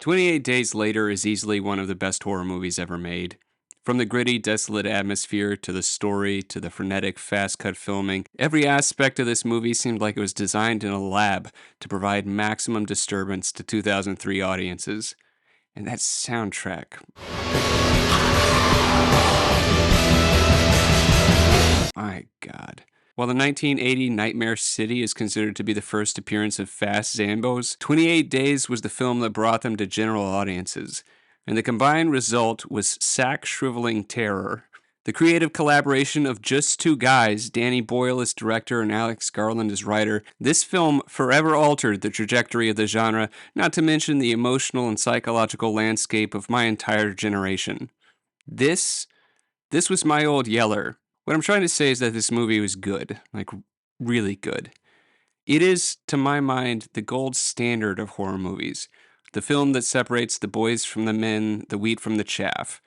28 Days Later is easily one of the best horror movies ever made. From the gritty, desolate atmosphere, to the story, to the frenetic, fast-cut filming, every aspect of this movie seemed like it was designed in a lab to provide maximum disturbance to 2003 audiences. And that soundtrack. My God. While the 1980 Nightmare City is considered to be the first appearance of fast Zambos, 28 Days was the film that brought them to general audiences. And the combined result was sack-shriveling terror. The creative collaboration of just two guys, Danny Boyle as director and Alex Garland as writer, this film forever altered the trajectory of the genre, not to mention the emotional and psychological landscape of my entire generation. This was my old Yeller. What I'm trying to say is that this movie was good, like really good. It is, to my mind, the gold standard of horror movies. The film that separates the boys from the men, the wheat from the chaff.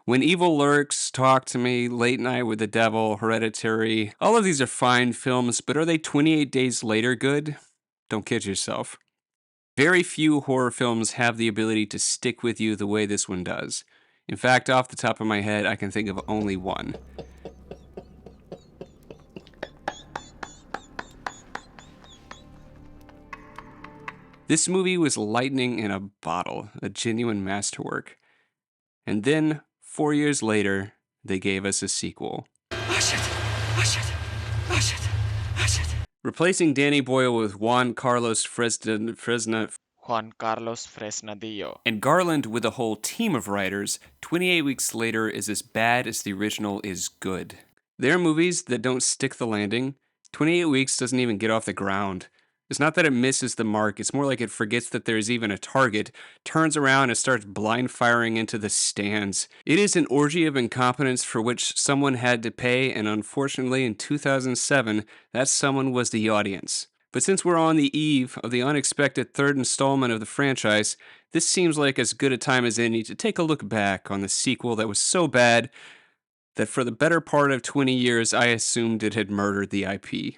When Evil Lurks, Talk to Me, Late Night with the Devil, Hereditary, all of these are fine films, but are they 28 Days Later good? Don't kid yourself. Very few horror films have the ability to stick with you the way this one does. In fact, off the top of my head, I can think of only one. This movie was lightning in a bottle, a genuine masterwork. And then, 4 years later, they gave us a sequel. Replacing Danny Boyle with Juan Carlos Fresnadillo and Garland with a whole team of writers, 28 Weeks Later is as bad as the original is good. There are movies that don't stick the landing. 28 Weeks doesn't even get off the ground. It's not that it misses the mark, it's more like it forgets that there is even a target, turns around and starts blind firing into the stands. It is an orgy of incompetence for which someone had to pay, and unfortunately in 2007, that someone was the audience. But since we're on the eve of the unexpected third installment of the franchise, this seems like as good a time as any to take a look back on the sequel that was so bad that for the better part of 20 years I assumed it had murdered the IP.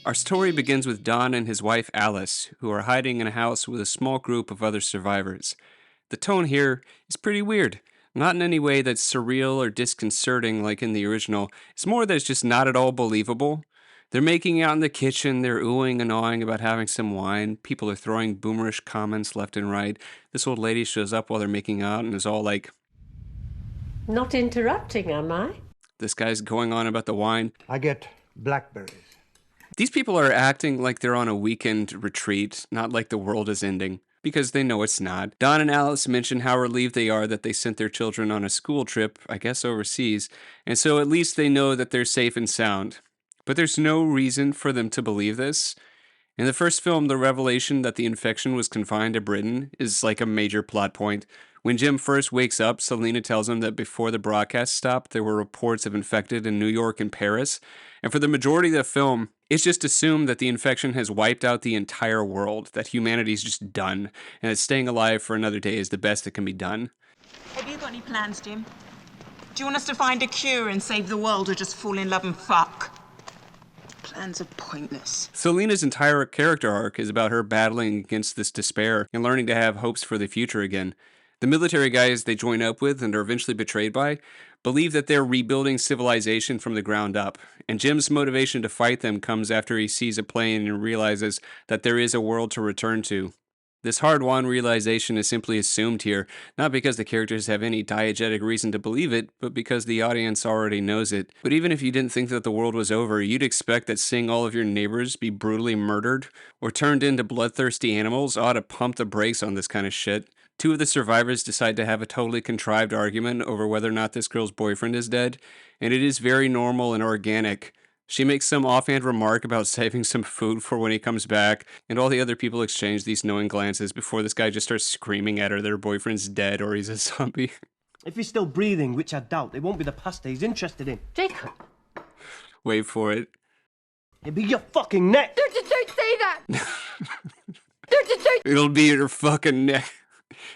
Our story begins with Don and his wife Alice, who are hiding in a house with a small group of other survivors. The tone here is pretty weird. Not in any way that's surreal or disconcerting like in the original. It's more that it's just not at all believable. They're making out in the kitchen, they're oohing and awing about having some wine. People are throwing boomerish comments left and right. This old lady shows up while they're making out and is all like, "Not interrupting, am I?" This guy's going on about the wine. "I get blackberries." These people are acting like they're on a weekend retreat, not like the world is ending, because they know it's not. Don and Alice mention how relieved they are that they sent their children on a school trip, I guess overseas, and so at least they know that they're safe and sound. But there's no reason for them to believe this. In the first film, the revelation that the infection was confined to Britain is like a major plot point. When Jim first wakes up, Selena tells him that before the broadcast stopped, there were reports of infected in New York and Paris. And for the majority of the film, it's just assumed that the infection has wiped out the entire world, that humanity's just done, and that staying alive for another day is the best that can be done. Have you got any plans, Jim? Do you want us to find a cure and save the world, or just fall in love and fuck? Plans are pointless. Selena's entire character arc is about her battling against this despair and learning to have hopes for the future again. The military guys they join up with and are eventually betrayed by believe that they're rebuilding civilization from the ground up, and Jim's motivation to fight them comes after he sees a plane and realizes that there is a world to return to. This hard-won realization is simply assumed here, not because the characters have any diegetic reason to believe it, but because the audience already knows it. But even if you didn't think that the world was over, you'd expect that seeing all of your neighbors be brutally murdered or turned into bloodthirsty animals ought to pump the brakes on this kind of shit. Two of the survivors decide to have a totally contrived argument over whether or not this girl's boyfriend is dead, and it is very normal and organic. She makes some offhand remark about saving some food for when he comes back, and all the other people exchange these knowing glances before this guy just starts screaming at her their boyfriend's dead or he's a zombie. If he's still breathing, which I doubt, it won't be the pasta he's interested in. Jacob! Wait for it. It'll be your fucking neck! Don't say that! It'll be your fucking neck.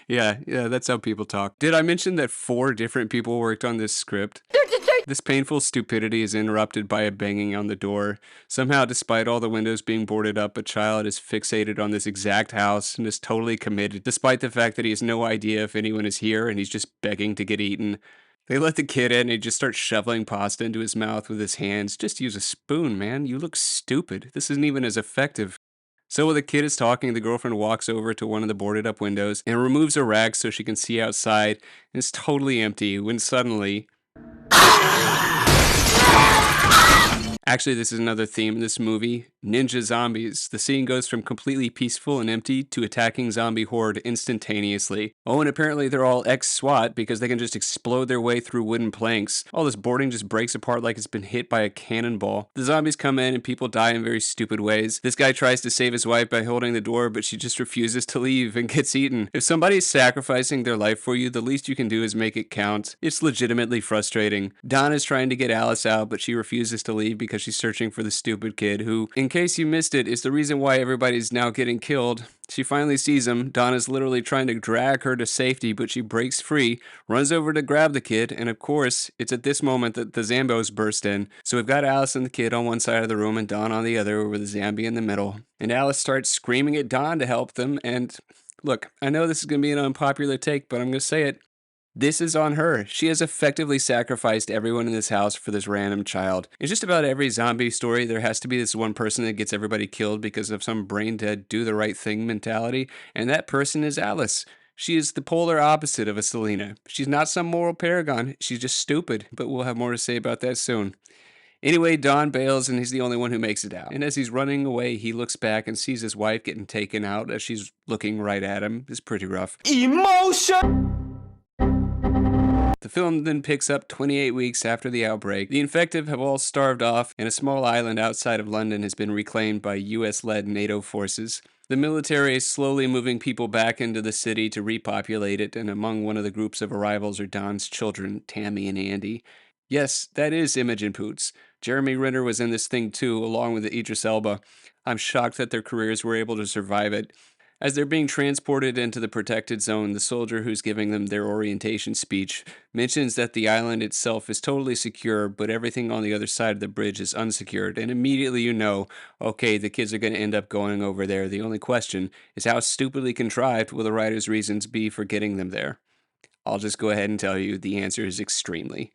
Yeah, that's how people talk. Did I mention that 4 different people worked on this script? Don't This painful stupidity is interrupted by a banging on the door. Somehow, despite all the windows being boarded up, a child is fixated on this exact house and is totally committed, despite the fact that he has no idea if anyone is here and he's just begging to get eaten. They let the kid in and he just starts shoveling pasta into his mouth with his hands. Just use a spoon, man. You look stupid. This isn't even as effective. So while the kid is talking, the girlfriend walks over to one of the boarded up windows and removes a rag so she can see outside. And it's totally empty when suddenly. Actually, this is another theme in this movie. Ninja zombies. The scene goes from completely peaceful and empty to attacking zombie horde instantaneously. Oh, and apparently they're all ex-SWAT because they can just explode their way through wooden planks. All this boarding just breaks apart like it's been hit by a cannonball. The zombies come in and people die in very stupid ways. This guy tries to save his wife by holding the door, but she just refuses to leave and gets eaten. If somebody's sacrificing their life for you, the least you can do is make it count. It's legitimately frustrating. Don is trying to get Alice out, but she refuses to leave because she's searching for the stupid kid who, in case you missed it, is the reason why everybody's now getting killed. She finally sees him. Don is literally trying to drag her to safety, but she breaks free, runs over to grab the kid, and of course, it's at this moment that the Zambos burst in. So we've got Alice and the kid on one side of the room and Don on the other, with the zombie in the middle. And Alice starts screaming at Don to help them, and look, I know this is going to be an unpopular take, but I'm going to say it. This is on her. She has effectively sacrificed everyone in this house for this random child. In just about every zombie story, there has to be this one person that gets everybody killed because of some brain-dead, do-the-right-thing mentality, and that person is Alice. She is the polar opposite of a Selena. She's not some moral paragon. She's just stupid, but we'll have more to say about that soon. Anyway, Don bails and he's the only one who makes it out. And as he's running away, he looks back and sees his wife getting taken out as she's looking right at him. It's pretty rough. Emotion! The film then picks up 28 weeks after the outbreak. The infected have all starved off, and a small island outside of London has been reclaimed by US-led NATO forces. The military is slowly moving people back into the city to repopulate it, and among one of the groups of arrivals are Don's children, Tammy and Andy. Yes, that is Imogen Poots. Jeremy Renner was in this thing too, along with Idris Elba. I'm shocked that their careers were able to survive it. As they're being transported into the protected zone, the soldier who's giving them their orientation speech mentions that the island itself is totally secure, but everything on the other side of the bridge is unsecured, and immediately you know, okay, the kids are going to end up going over there. The only question is how stupidly contrived will the writer's reasons be for getting them there? I'll just go ahead and tell you the answer is extremely.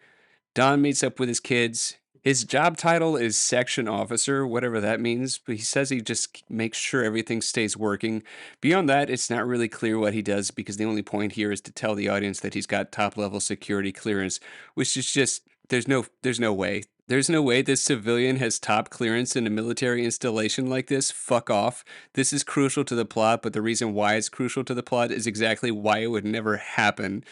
Don meets up with his kids. His job title is section officer, whatever that means, but he says he just makes sure everything stays working. Beyond that, it's not really clear what he does because the only point here is to tell the audience that he's got top-level security clearance, which is just, there's no way. There's no way this civilian has top clearance in a military installation like this. Fuck off. This is crucial to the plot, but the reason why it's crucial to the plot is exactly why it would never happen.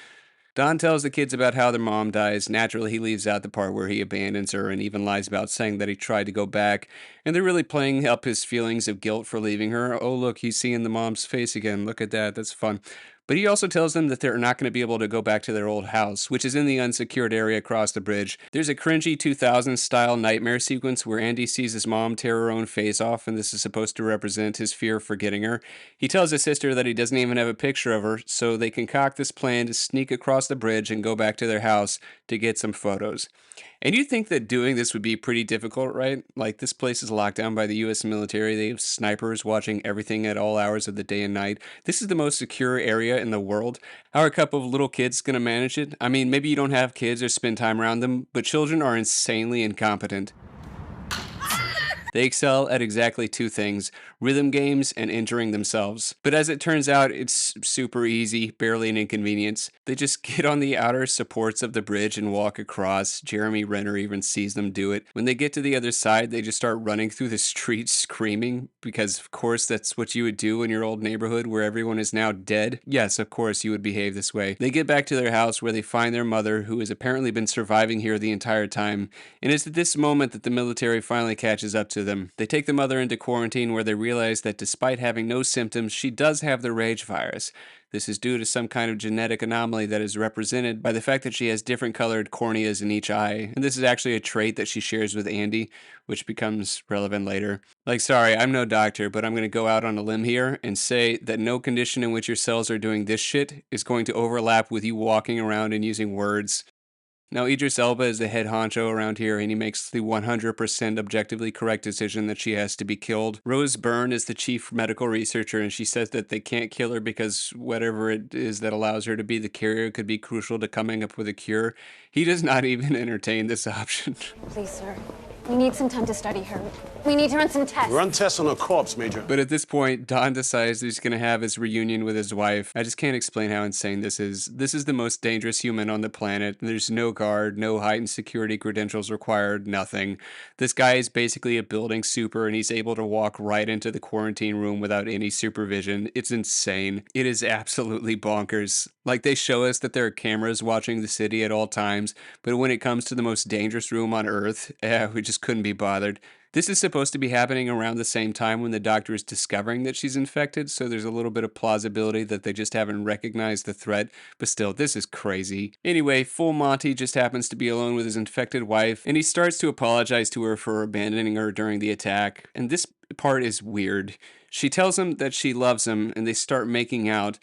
Don tells the kids about how their mom dies. Naturally, he leaves out the part where he abandons her and even lies about saying that he tried to go back. And they're really playing up his feelings of guilt for leaving her. Oh, look, he's seeing the mom's face again. Look at that. That's fun. But he also tells them that they're not going to be able to go back to their old house, which is in the unsecured area across the bridge. There's a cringy 2000s style nightmare sequence where Andy sees his mom tear her own face off, and this is supposed to represent his fear of forgetting her. He tells his sister that he doesn't even have a picture of her, so they concoct this plan to sneak across the bridge and go back to their house to get some photos. And you'd think that doing this would be pretty difficult, right? Like, this place is locked down by the US military. They have snipers watching everything at all hours of the day and night. This is the most secure area in the world. How are a couple of little kids going to manage it? I mean, maybe you don't have kids or spend time around them, but children are insanely incompetent. They excel at exactly two things, rhythm games and injuring themselves. But as it turns out, it's super easy, barely an inconvenience. They just get on the outer supports of the bridge and walk across. Jeremy Renner even sees them do it. When they get to the other side, they just start running through the streets screaming, because of course that's what you would do in your old neighborhood where everyone is now dead. Yes, of course you would behave this way. They get back to their house where they find their mother, who has apparently been surviving here the entire time. And it's at this moment that the military finally catches up to them. They take the mother into quarantine where they realize that despite having no symptoms, she does have the rage virus. This is due to some kind of genetic anomaly that is represented by the fact that she has different colored corneas in each eye. And this is actually a trait that she shares with Andy, which becomes relevant later. Like, sorry, I'm no doctor, but I'm going to go out on a limb here and say that no condition in which your cells are doing this shit is going to overlap with you walking around and using words. Now, Idris Elba is the head honcho around here, and he makes the 100% objectively correct decision that she has to be killed. Rose Byrne is the chief medical researcher, and she says that they can't kill her because whatever it is that allows her to be the carrier could be crucial to coming up with a cure. He does not even entertain this option. Please, sir. We need some time to study her. We need to run some tests. Run tests on a corpse, Major. But at this point, Don decides that he's going to have his reunion with his wife. I just can't explain how insane this is. This is the most dangerous human on the planet. There's no guard, no heightened security credentials required, nothing. This guy is basically a building super, and he's able to walk right into the quarantine room without any supervision. It's insane. It is absolutely bonkers. Like, they show us that there are cameras watching the city at all times, but when it comes to the most dangerous room on Earth, we just couldn't be bothered. This is supposed to be happening around the same time when the doctor is discovering that she's infected, so there's a little bit of plausibility that they just haven't recognized the threat, but still, this is crazy. Anyway, Full Monty just happens to be alone with his infected wife, and he starts to apologize to her for abandoning her during the attack, and this part is weird. She tells him that she loves him, and they start making out,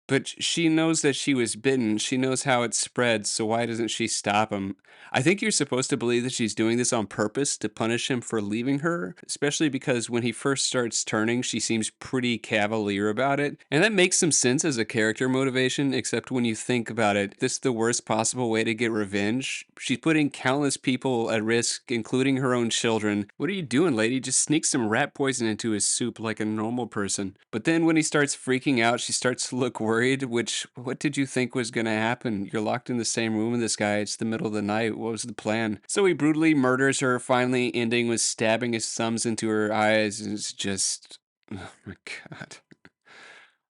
but she knows that she was bitten. She knows how it spread, so why doesn't she stop him? I think you're supposed to believe that she's doing this on purpose to punish him for leaving her, especially because when he first starts turning, she seems pretty cavalier about it. And that makes some sense as a character motivation, except when you think about it, this is the worst possible way to get revenge. She's putting countless people at risk, including her own children. What are you doing, lady? Just sneak some rat poison into his soup like a normal person. But then when he starts freaking out, she starts to look worried, which, what did you think was going to happen? You're locked in the same room with this guy. It's the middle of the night. What was the plan? So he brutally murders her, finally ending with stabbing his thumbs into her eyes. And it's just, oh my God.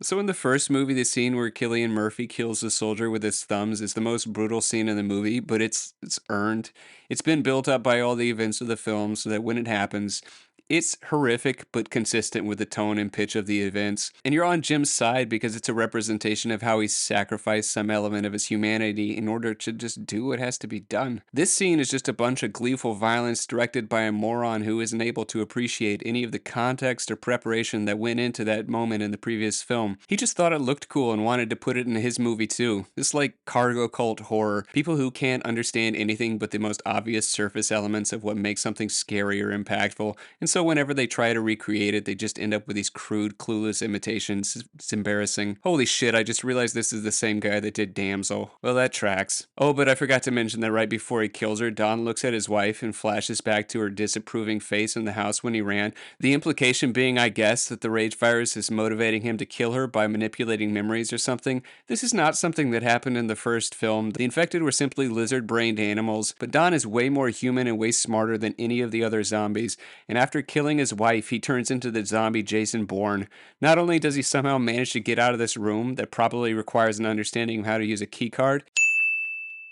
So in the first movie, the scene where Cillian Murphy kills the soldier with his thumbs is the most brutal scene in the movie, but it's earned. It's been built up by all the events of the film so that when it happens, it's horrific, but consistent with the tone and pitch of the events. And you're on Jim's side because it's a representation of how he sacrificed some element of his humanity in order to just do what has to be done. This scene is just a bunch of gleeful violence directed by a moron who isn't able to appreciate any of the context or preparation that went into that moment in the previous film. He just thought it looked cool and wanted to put it in his movie too. It's like cargo cult horror. People who can't understand anything but the most obvious surface elements of what makes something scary or impactful. And so whenever they try to recreate it, they just end up with these crude, clueless imitations. It's embarrassing. Holy shit, I just realized this is the same guy that did Damsel. Well, that tracks. Oh, but I forgot to mention that right before he kills her, Don looks at his wife and flashes back to her disapproving face in the house when he ran. The implication being, I guess, that the rage virus is motivating him to kill her by manipulating memories or something. This is not something that happened in the first film. The infected were simply lizard-brained animals, but Don is way more human and way smarter than any of the other zombies, and after killing his wife, he turns into the zombie Jason Bourne. Not only does he somehow manage to get out of this room that probably requires an understanding of how to use a keycard,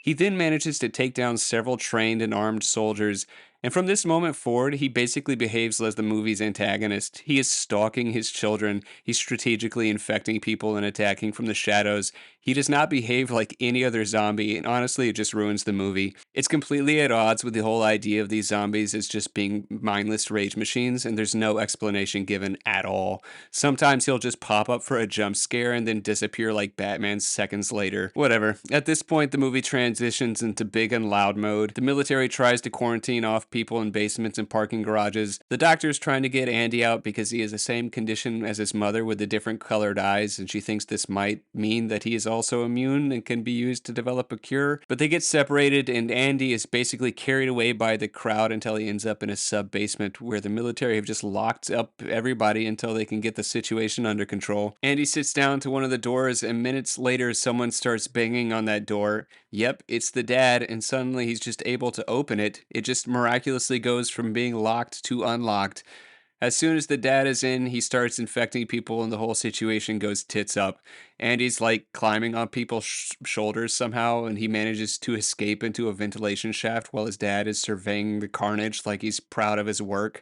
he then manages to take down several trained and armed soldiers, and from this moment forward, he basically behaves as the movie's antagonist. He is stalking his children, he's strategically infecting people and attacking from the shadows. He does not behave like any other zombie, and honestly, it just ruins the movie. It's completely at odds with the whole idea of these zombies as just being mindless rage machines, and there's no explanation given at all. Sometimes he'll just pop up for a jump scare and then disappear like Batman seconds later. Whatever. At this point, the movie transitions into big and loud mode. The military tries to quarantine off people in basements and parking garages. The doctor's trying to get Andy out because he has the same condition as his mother with the different colored eyes, and she thinks this might mean that he is also immune and can be used to develop a cure. But they get separated, and Andy is basically carried away by the crowd until he ends up in a sub-basement where the military have just locked up everybody until they can get the situation under control. Andy sits down to one of the doors, and minutes later someone starts banging on that door. Yep, it's the dad, and suddenly he's just able to open it. It just miraculously goes from being locked to unlocked. As soon as the dad is in, he starts infecting people and the whole situation goes tits up. Andy's like climbing on people's shoulders somehow, and he manages to escape into a ventilation shaft while his dad is surveying the carnage like he's proud of his work.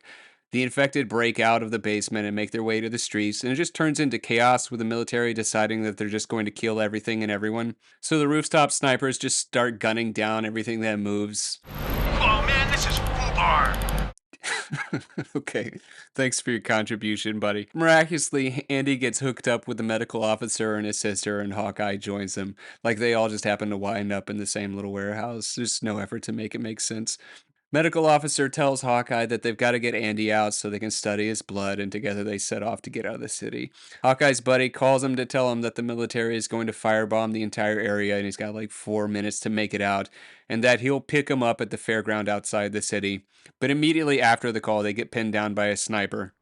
The infected break out of the basement and make their way to the streets, and it just turns into chaos with the military deciding that they're just going to kill everything and everyone. So the rooftop snipers just start gunning down everything that moves. Oh man, this is FUBAR! Okay, thanks for your contribution, buddy. Miraculously, Andy gets hooked up with the medical officer and his sister, and Hawkeye joins them. Like they all just happen to wind up in the same little warehouse. There's no effort to make it make sense. Medical officer tells Hawkeye that they've got to get Andy out so they can study his blood, and together they set off to get out of the city. Hawkeye's buddy calls him to tell him that the military is going to firebomb the entire area, and he's got like 4 minutes to make it out, and that he'll pick him up at the fairground outside the city. But immediately after the call, they get pinned down by a sniper.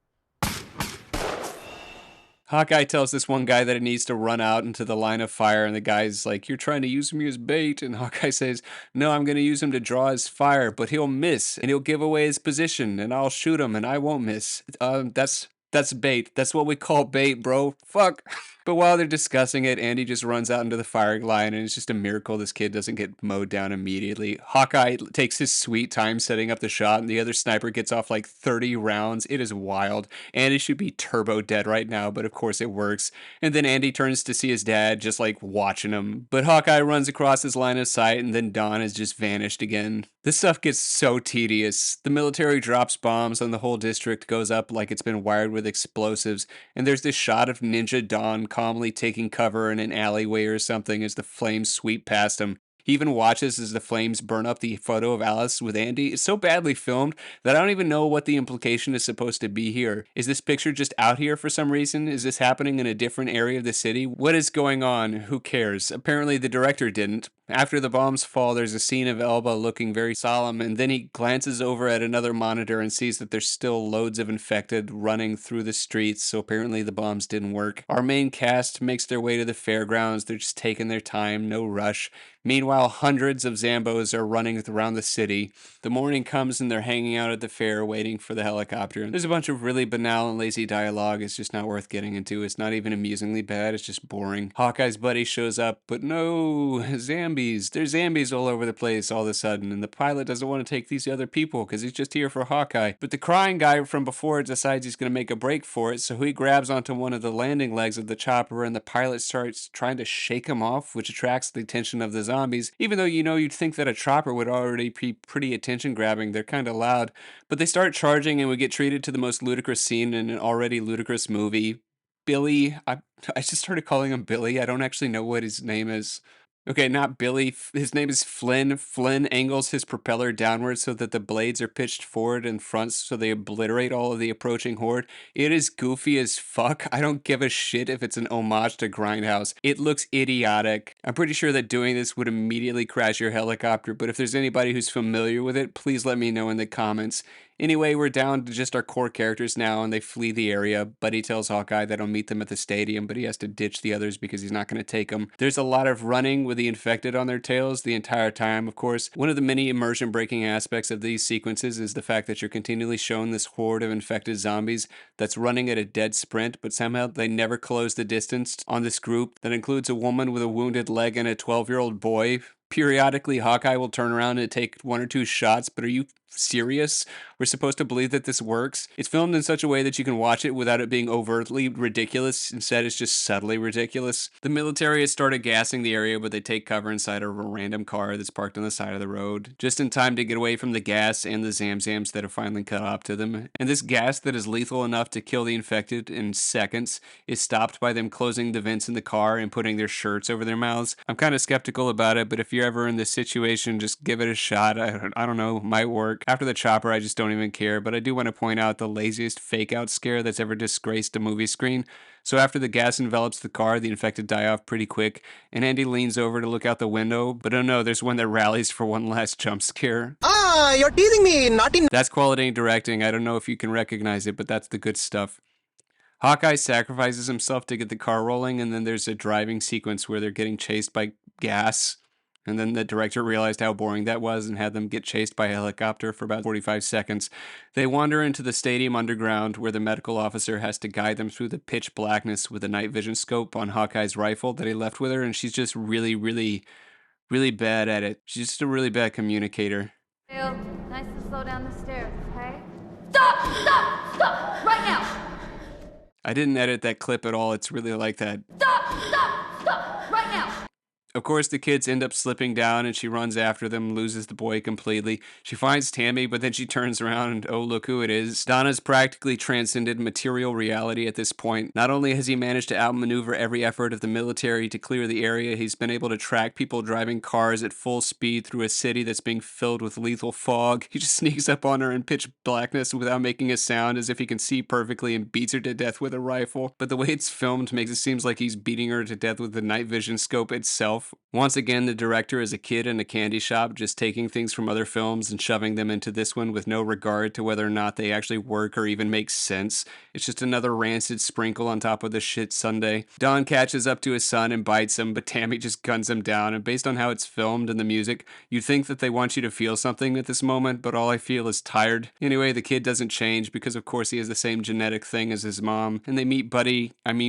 Hawkeye tells this one guy that it needs to run out into the line of fire, and the guy's like, "You're trying to use me as bait." And Hawkeye says, "No, I'm going to use him to draw his fire, but he'll miss, and he'll give away his position, and I'll shoot him, and I won't miss. That's bait. That's what we call bait, bro. Fuck." But while they're discussing it, Andy just runs out into the firing line, and it's just a miracle this kid doesn't get mowed down immediately. Hawkeye takes his sweet time setting up the shot, and the other sniper gets off like 30 rounds. It is wild. Andy should be turbo dead right now, but of course it works. And then Andy turns to see his dad just like watching him. But Hawkeye runs across his line of sight, and then Dawn has just vanished again. This stuff gets so tedious. The military drops bombs, and the whole district goes up like it's been wired with explosives. And there's this shot of Ninja Dawn calmly taking cover in an alleyway or something as the flames sweep past him. He even watches as the flames burn up the photo of Alice with Andy. It's so badly filmed that I don't even know what the implication is supposed to be here. Is this picture just out here for some reason? Is this happening in a different area of the city? What is going on? Who cares? Apparently the director didn't. After the bombs fall, there's a scene of Elba looking very solemn, and then he glances over at another monitor and sees that there's still loads of infected running through the streets, so apparently the bombs didn't work. Our main cast makes their way to the fairgrounds. They're just taking their time, no rush. Meanwhile, hundreds of Zambos are running around the city. The morning comes and they're hanging out at the fair waiting for the helicopter. There's a bunch of really banal and lazy dialogue. It's just not worth getting into. It's not even amusingly bad. It's just boring. Hawkeye's buddy shows up, but no, zombies. There's zombies all over the place all of a sudden, and the pilot doesn't want to take these other people because he's just here for Hawkeye. But the crying guy from before decides he's going to make a break for it, so he grabs onto one of the landing legs of the chopper, and the pilot starts trying to shake him off, which attracts the attention of the zombies. Even though, you'd think that a chopper would already be pretty attention grabbing, they're kind of loud. But they start charging, and we get treated to the most ludicrous scene in an already ludicrous movie. Billy, I just started calling him Billy. I don't actually know what his name is. Okay, not Billy. His name is Flynn. Flynn angles his propeller downward so that the blades are pitched forward and front so they obliterate all of the approaching horde. It is goofy as fuck. I don't give a shit if it's an homage to Grindhouse. It looks idiotic. I'm pretty sure that doing this would immediately crash your helicopter, but if there's anybody who's familiar with it, please let me know in the comments. Anyway, we're down to just our core characters now, and they flee the area. Buddy tells Hawkeye that he'll meet them at the stadium, but he has to ditch the others because he's not going to take them. There's a lot of running with the infected on their tails the entire time, of course. One of the many immersion-breaking aspects of these sequences is the fact that you're continually shown this horde of infected zombies that's running at a dead sprint, but somehow they never close the distance on this group that includes a woman with a wounded leg and a 12-year-old boy. Periodically, Hawkeye will turn around and take one or two shots, but are you serious? We're supposed to believe that this works? It's filmed in such a way that you can watch it without it being overtly ridiculous. Instead, it's just subtly ridiculous. The military has started gassing the area, but they take cover inside of a random car that's parked on the side of the road, just in time to get away from the gas and the Zamzams that have finally caught up to them. And this gas that is lethal enough to kill the infected in seconds is stopped by them closing the vents in the car and putting their shirts over their mouths. I'm kind of skeptical about it, but if you're ever in this situation, just give it a shot. I don't know, might work. After the chopper, I just don't even care, but I do want to point out the laziest fake-out scare that's ever disgraced a movie screen. So after the gas envelops the car, the infected die off pretty quick, and Andy leans over to look out the window, but oh no, there's one that rallies for one last jump scare. Ah, you're teasing me, naughty. That's quality directing. I don't know if you can recognize it, but that's the good stuff. Hawkeye sacrifices himself to get the car rolling, and then there's a driving sequence where they're getting chased by gas. And then the director realized how boring that was and had them get chased by a helicopter for about 45 seconds. They wander into the stadium underground where the medical officer has to guide them through the pitch blackness with a night vision scope on Hawkeye's rifle that he left with her, and she's just really, really, really bad at it. She's just a really bad communicator. Nice to slow down the stairs, okay? Stop! Stop! Stop! Right now! I didn't edit that clip at all. It's really like that. Stop! Stop! Stop! Right now! Of course, the kids end up slipping down and she runs after them, loses the boy completely. She finds Tammy, but then she turns around and oh, look who it is. Donna's practically transcended material reality at this point. Not only has he managed to outmaneuver every effort of the military to clear the area, he's been able to track people driving cars at full speed through a city that's being filled with lethal fog. He just sneaks up on her in pitch blackness without making a sound, as if he can see perfectly, and beats her to death with a rifle. But the way it's filmed makes it seem like he's beating her to death with the night vision scope itself. Once again, the director is a kid in a candy shop, just taking things from other films and shoving them into this one with no regard to whether or not they actually work or even make sense. It's just another rancid sprinkle on top of the shit sundae. Don catches up to his son and bites him, but Tammy just guns him down, and based on how it's filmed and the music, you'd think that they want you to feel something at this moment, but all I feel is tired. Anyway, the kid doesn't change because of course he has the same genetic thing as his mom, and they meet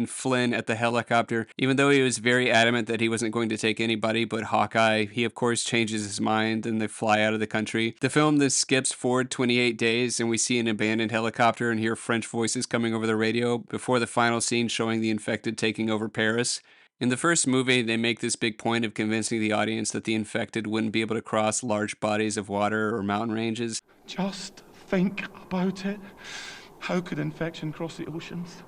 Flynn at the helicopter. Even though he was very adamant that he wasn't going to take anybody but Hawkeye, he of course changes his mind and they fly out of the country. The film then skips forward 28 days and we see an abandoned helicopter and hear French voices coming over the radio before the final scene showing the infected taking over Paris. In the first movie, they make this big point of convincing the audience that the infected wouldn't be able to cross large bodies of water or mountain ranges. Just think about it. How could infection cross the oceans?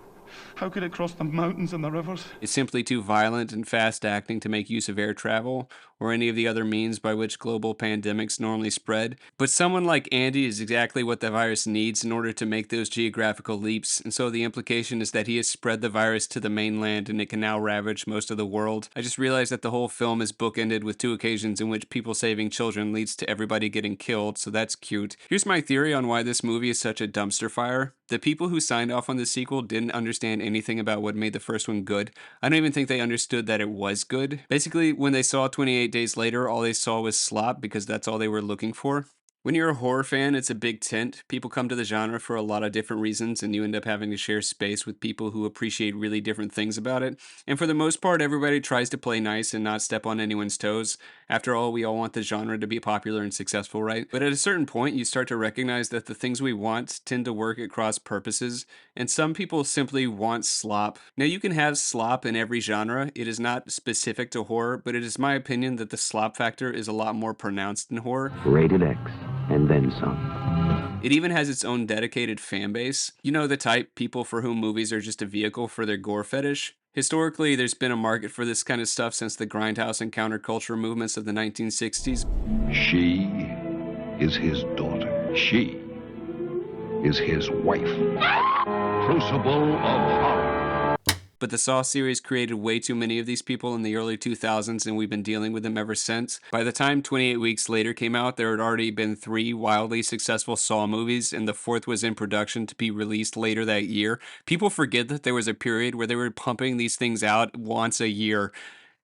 How could it cross the mountains and the rivers? It's simply too violent and fast acting to make use of air travel or any of the other means by which global pandemics normally spread. But someone like Andy is exactly what the virus needs in order to make those geographical leaps, and so the implication is that he has spread the virus to the mainland and it can now ravage most of the world. I just realized that the whole film is bookended with two occasions in which people saving children leads to everybody getting killed, so that's cute. Here's my theory on why this movie is such a dumpster fire. The people who signed off on the sequel didn't understand anything about what made the first one good. I don't even think they understood that it was good. Basically, when they saw 28 Days Later, all they saw was slop because that's all they were looking for. When you're a horror fan, it's a big tent. People come to the genre for a lot of different reasons, and you end up having to share space with people who appreciate really different things about it. And for the most part, everybody tries to play nice and not step on anyone's toes. After all, we all want the genre to be popular and successful, right? But at a certain point, you start to recognize that the things we want tend to work at cross purposes, and some people simply want slop. Now, you can have slop in every genre. It is not specific to horror, but it is my opinion that the slop factor is a lot more pronounced in horror. Rated X. And then some. It even has its own dedicated fan base. You know the type, people for whom movies are just a vehicle for their gore fetish. Historically, there's been a market for this kind of stuff since the grindhouse and counterculture movements of the 1960s. She is his daughter. She is his wife. Crucible of horror. But the Saw series created way too many of these people in the early 2000s, and we've been dealing with them ever since. By the time 28 Weeks Later came out, there had already been 3 wildly successful Saw movies, and the 4th was in production to be released later that year. People forget that there was a period where they were pumping these things out once a year.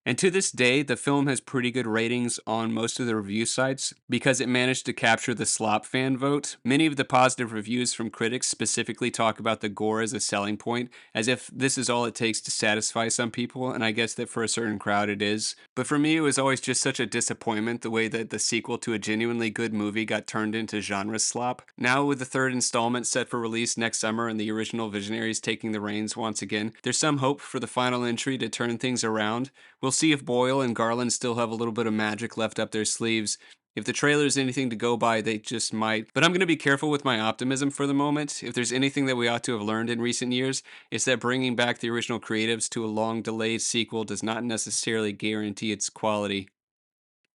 And to this day, the film has pretty good ratings on most of the review sites because it managed to capture the slop fan vote. Many of the positive reviews from critics specifically talk about the gore as a selling point, as if this is all it takes to satisfy some people, and I guess that for a certain crowd it is. But for me, it was always just such a disappointment the way that the sequel to a genuinely good movie got turned into genre slop. Now, with the 3rd installment set for release next summer and the original visionaries taking the reins once again, there's some hope for the final entry to turn things around. We'll see if Boyle and Garland still have a little bit of magic left up their sleeves. If the trailer is anything to go by, they just might. But I'm going to be careful with my optimism for the moment. If there's anything that we ought to have learned in recent years, it's that bringing back the original creatives to a long-delayed sequel does not necessarily guarantee its quality.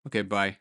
Okay, bye.